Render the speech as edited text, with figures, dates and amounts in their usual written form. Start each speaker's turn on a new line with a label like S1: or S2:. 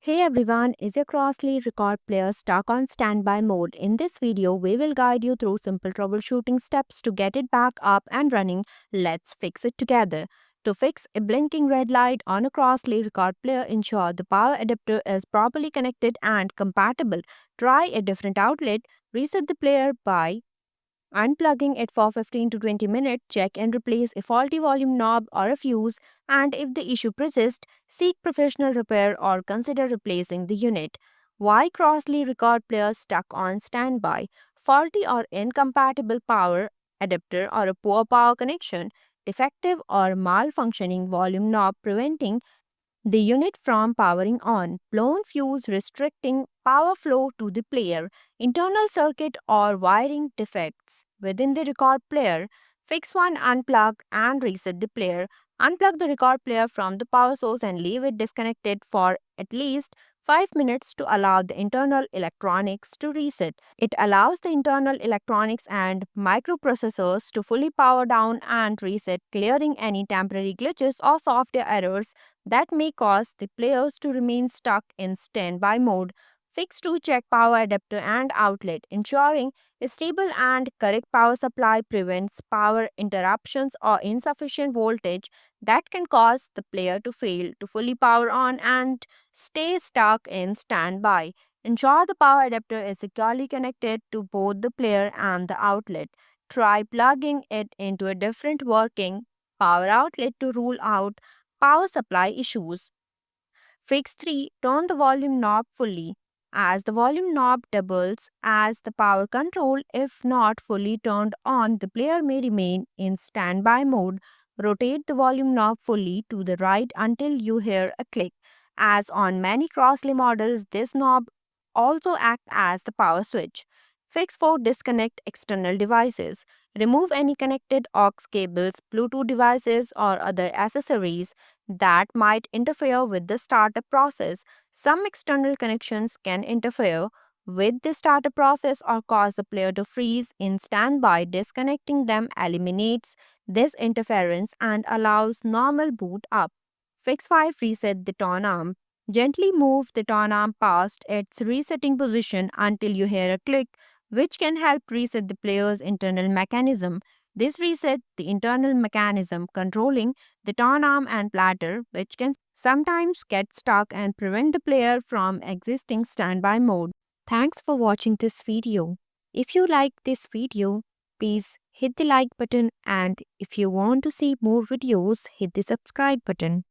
S1: Hey everyone, is your Crossley record player stuck on standby mode? In this video, we will guide you through simple troubleshooting steps to get it back up and running. Let's fix it together. To fix a blinking red light on a Crossley record player, ensure the power adapter is properly connected and compatible. Try a different outlet. Reset the player by unplugging it for 15 to 20 minutes, check and replace a faulty volume knob or a fuse, and if the issue persists, seek professional repair or consider replacing the unit. Why Crossley record players stuck on standby? Faulty or incompatible power adapter or a poor power connection, defective or malfunctioning volume knob preventing the unit from powering on, blown fuse restricting power flow to the player, internal circuit or wiring defects within the record player. Fix one, unplug and reset the player. Unplug the record player from the power source and leave it disconnected for at least 5 minutes to allow the internal electronics to reset. It allows the internal electronics and microprocessors to fully power down and reset, clearing any temporary glitches or software errors that may cause the players to remain stuck in standby mode. Fix to check power adapter and outlet, ensuring a stable and correct power supply prevents power interruptions or insufficient voltage that can cause the player to fail to fully power on and stay stuck in standby. Ensure the power adapter is securely connected to both the player and the outlet. Try plugging it into a different working power outlet to rule out power supply issues. Fix 3. Turn the volume knob fully. As the volume knob doubles as the power control, if not fully turned on, the player may remain in standby mode. Rotate the volume knob fully to the right until you hear a click. As on many Crossley models, this knob also acts as the power switch. Fix 4. Disconnect external devices. Remove any connected aux cables, Bluetooth devices, or other accessories that might interfere with the startup process. Some external connections can interfere with the startup process or cause the player to freeze in standby. Disconnecting them eliminates this interference and allows normal boot up. Fix 5. Reset the turn arm. Gently move the turn arm past its resetting position until you hear a click, which can help reset the player's internal mechanism. This resets the internal mechanism controlling the turn arm and platter, which can sometimes get stuck and prevent the player from exiting standby mode. Thanks for watching this video. If you like this video, please hit the like button, and if you want to see more videos, hit the subscribe button.